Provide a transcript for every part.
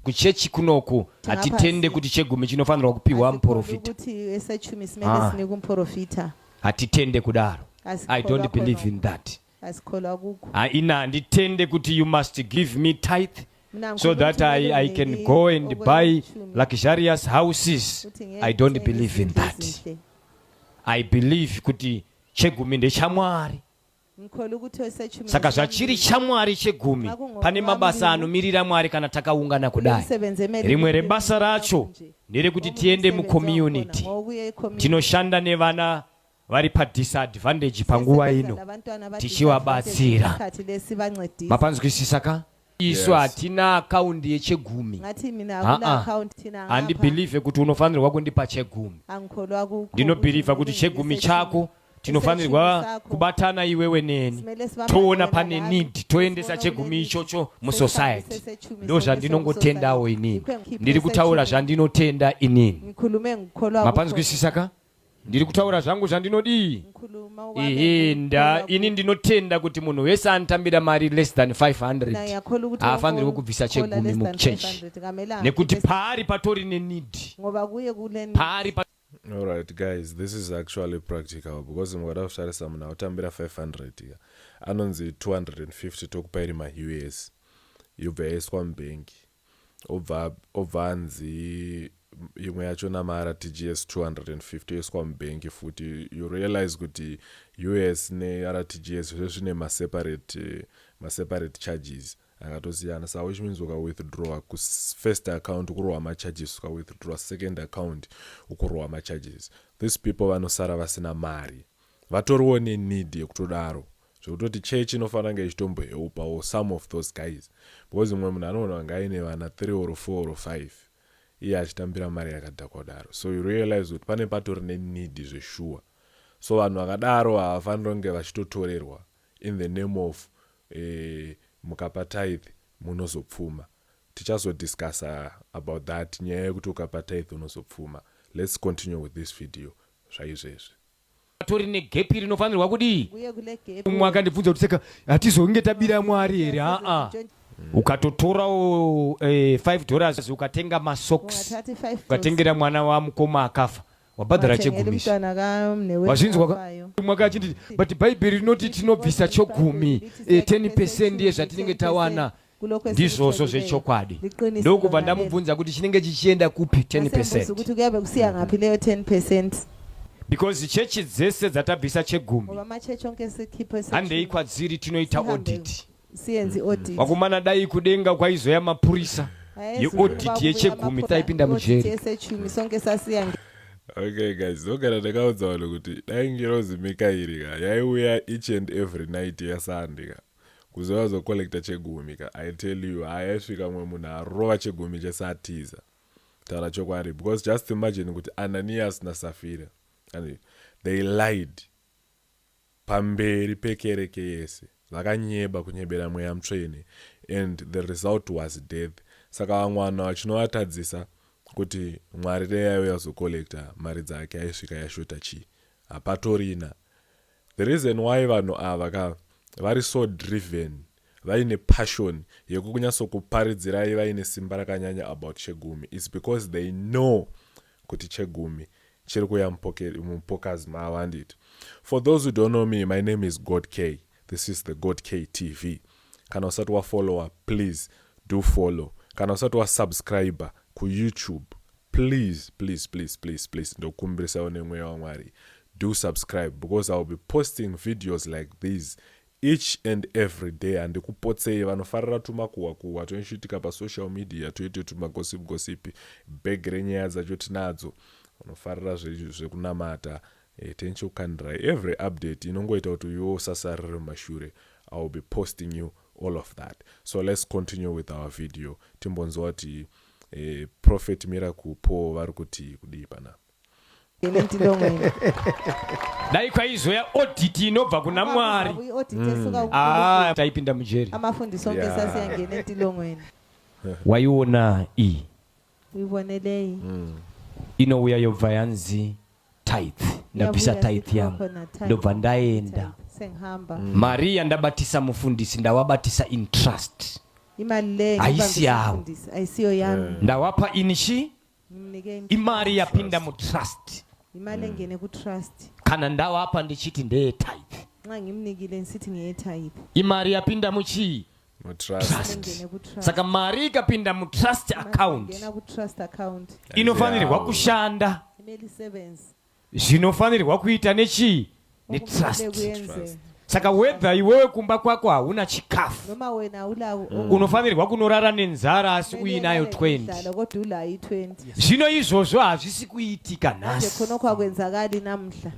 kuchechi kunoku hatitende kuti chegumi chinofanirwa kupiwa muprofita. Hatitende kudaro. I don't believe in that. Handitende kuti you must give me tithe so that I can go and buy luxurious houses. I don't believe in that. I believe kuti chegumi ndechamwari. Saka zvachiri chamwari chegumi pane mabasa anomirira Mwari kana takaungana kudai. Rimwe rebasa racho nderekuti tiende mucommunity tinoshanda nevana vari padisadvantage panguva ino tichivabatsira. Mapanzwisisa ka? Isu hatina akaundi yechegumi. Handibhilive kuti unofanirwa kundipa chegumi. Ndinobhiliva kuti chegumi chako tinofanirwa kubatana iwewe neni toona pane need toendesa chegumi ichocho musociety. Ndo zvandinongotendawo inini. Ndiri kutaura zvandinotenda inini. Mapanzwisisa ka? Ndiri kutaura zvangu zvandinodii. Ini ndinotenda kuti munhu wese anotambira mari less than 500 haafanirwi kubvisa chegumi muchechi nekuti paari patori nenid. Alright guys, this is actually practical because mukada kusharisa munhu autambira 500 anonzi 250 tokupairi ma-US yobva yaiswa mubhengi obva anzi imwe yacho nama-RTGS 250 yoiswa mubhengi futi. You realize kuti US ne-RTGS zvine ma-separate charges akatosiyana. Saka which means ukawithdraw first account ukurowa ma-charges, ukawithdraw second account ukurowa ma-charges. These people vanosara vasina mari vatoriwo ne-need yekutodaro zvekutoti church inofanira kunge ichitomboheupawo some of those guys because mumwe munhu anoona vanga aine vana 3 or 4 or 5 iye achitambira mari yakadhakwa daro. So you realize kuti pane patori ne-need zveshuwa. So vanhu vakadaro havafanira kunge vachitotorerwa in the name of mukapa tithe munozopfuma. Tichazodiscussa about that nyaya yekuti ukapa tithe unozopfuma. Let's continue with this video zvaizvezvi. Tori negap rinofanirwa kudii. Umwe akandibvunza kuti saka hatizonge tabira Mwari here. Ukatotorawo $5 ukatenga masocks ukatengera mwana wamukoma akafa wabhadhara chegumi. Wazvinzwa ka? Mwaka achiti but Bible rinoti tinobvisa chegumi 10% yezvatinenge tawana. Ndizvozvo zvechokwadi. Ndokubva ndamubvunza kuti chinenge chichienda kupi 10%. Because chechi dzese dzatabvisa chegumi handei kwadziri tinoita audit. Wakumana dai kudenga kwaizoya mapurisa yeaudit yechegumi taipinda mujeri. Okay guys, ndogara ndakaudza vanhu kuti dai ngirozi Mikairi yaiuya each and every night yaSunday kuzoya zokolekta chegumi I tell you hayaisvika mumwe munhu arova chegumi chesatiza taura chokwadi. Because just imagine kuti Ananias naSafira they lied pamberi pekereke yese vakanyeba kunyebera mweya mutsvene and the result was death. Saka vamwana vachinovatadzisa kuti Mwari dai yauya zokolekta mari dzake aisvika yashota chii hapatorina. The reason why vanhu ava vari so driven vaine passion yekukunyasokuparidzirai vaine simba rakanyanya about chegumi is because they know kuti chegumi chiri kuya mupokas mavo handiti. For those who don't know me, my name is God K. This is the God K TV. Kana usati wa follower, please do follow. Kana usati wa subscriber ku YouTube, please ndokumbirisa one mweya wa Mwari, do subscribe because I will be posting videos like these each and every day. And kupotsei vanofarira tumakuwa tonishitika pa social media toite tumagossip begre nyaya dzacho tinadzo vanofarira zvekunamata tenchokandira every update inongoita kuti yosasarire mashure. I will be posting you all of that. So let's continue with our video. Timbonzwa kuti Prophet Miracle po vari kuti kudii pana dai kwaizoya audit inobva kuna Mwari taipinda mujeri. Waiona iyi inouya yobva yanzi tithe. Ndabvisa tithe yangu ndobva ndaenda. Mari yandabatisa mufundisi ndawabatisa in trust. Haisi yawo. Ayisiyo yami. Ndawapa inishi Ngimnike imari yapinda mu trust. imali engene ku trust. Kana ndawapa ndichiti ndeye tithe. Nxa ngimnikile nsithi ngiye tithe. Imari yapinda muchi trust. Saka mari ikapinda mu trust account. Ngena ku trust account. Inofanirwa kushanda. Imeli sevenze. Zvinofanirwa kuita nechi ni trust. Saka whether iwewe kumba kwako hauna chikafu, Noma wena ulawo. unofanirwa kunorara nenzara asi uinayo 20. Kodwa ulayi 20. Zvino izvozvo hazvisi kuitika Nje nhasi. khonokho akwenzakali namhla.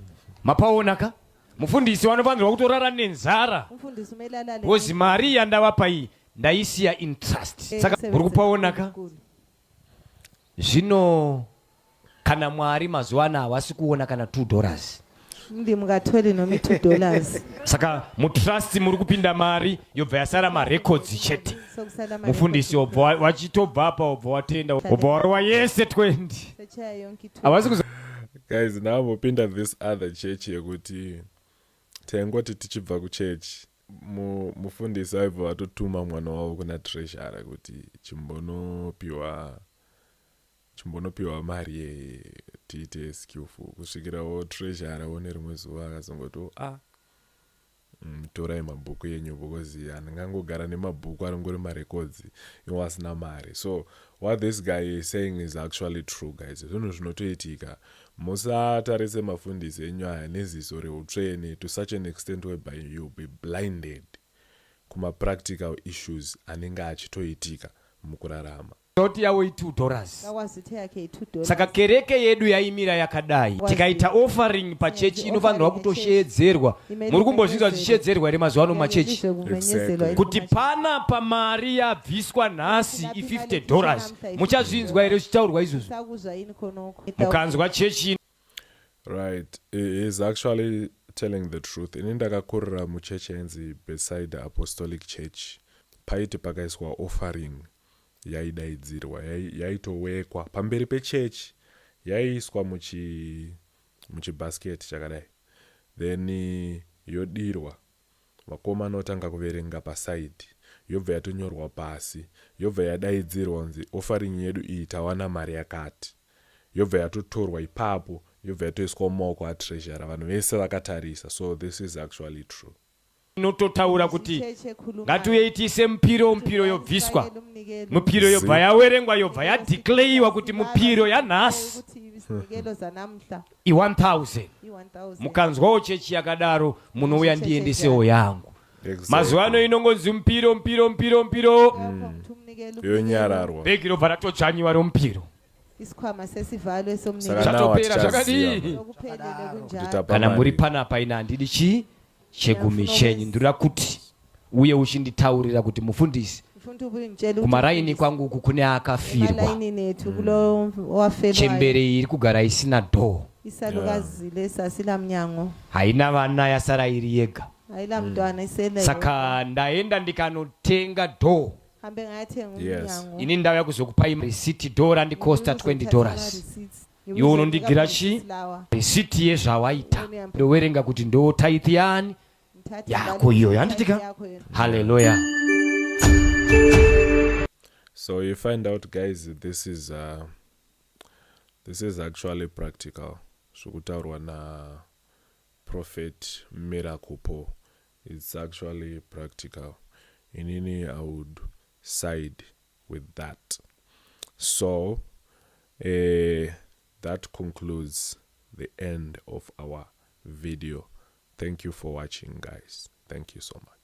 Mapaona ka? Mufundisi wanofanirwa kutorara nenzara. Umfundisi umelala Kozi mari yandavapa iyi ndaisiya in trust. Saka muri kupaona ka? Zvino kana Mwari mazuva ano havasi kuona kana $2. Ndimngatholi noma $2. Saka mutrust muri kupinda mari yobva yasara marecords chete. Sokusala Mufundisi obva wachitobva apa obva watenda obva warwa yese 20. Sechaya yonke i-20. Havasi kuzo Guys, ndambopinda this other church yekuti tengoti tichibva kuchurch mufundisi aibva watotuma mwana wavo kuna treasurer kuti chimbonopiwa mari tiite skillful kusvikirawo treasurer one rimwe zuva akazongoti torai mabhuku enyu because handingangogara nemabhuku aringori marecords iwo asina mari. So what this guy is saying is actually true, guys. Zvinhu zvinotoitika. Musatarise mafundisi enyu aya neziso reutsvene to such an extent whereby you'll be blinded kuma practical issues anenge achitoitika mukurarama. Doti yawo $2. Kawazithe yake $2. Saka kereke yedu yaimira yakadai. Tikaita offering pachechi inofanirwa kutoshedzerwa. Muri kumbozvinzwa zvichedzerwa ere mazuva ano machechi? Kuti pana pamari yabviswa nhasi $50. Muchazvinzwa ere zvichitaurwa izvozvo? Sakuzwa yini khonokho. Mukanzwa chechi. Right, he is actually telling the truth. Ini ndakakurira muchechi yanzi beside Apostolic Church. Paiti pakaiswa offering yaidaidzirwa, yaitowekwa pamberi pechechi, yaiiswa muchibasket chakadai. Then yodirwa, vakomana otanga kuverenga paside, yobva yatonyorwa pasi, yobva yadaidzirwa kunzi offering yedu iyi tawana mari yakati, yobva yatotorwa ipapo, yobva yatoiswa mumaoko atreasurer, vanhu vese vakatarisa. So this is actually true. Inototaura kuti ngatiuyeitise mupiro yobviswa. Mupiro yobva yawerengwa yobva yadeclarewa kuti mupiro yanhasi i1000. Mukanzwawo chechi yakadaro munouya ndiendesewo yangu. Mazuva ano inongonzi mupiro. Yonyararwa. Bhegi robva ratodzvanyiwa romupiro. Isikhwama sesivalo esomnike. Chatopera zvakadii. Kana muri panapa ina handidi chi chegumi chenyu ndira kuti uye uchinditaurira kuti mufundisi kumaraini kwangu uku kune akafirwa. Chembere iri kugara isina door. Haina vana yasara iri yega. Saka ndaenda ndikanotenga door. Yes. Ini ndauya kuzokupai receipt door randikosta $20. Iwo unondigira chi receipt yezvawaita. Ndowerenga kuti ndo tithe yani yako iyo yanditika. Hallelujah. So you find out, guys, this is actually practical. Shukutaurwa na prophet Miracle. It's actually practical. Inini, I would side with that. So that concludes the end of our video. Thank you for watching, guys. Thank you so much.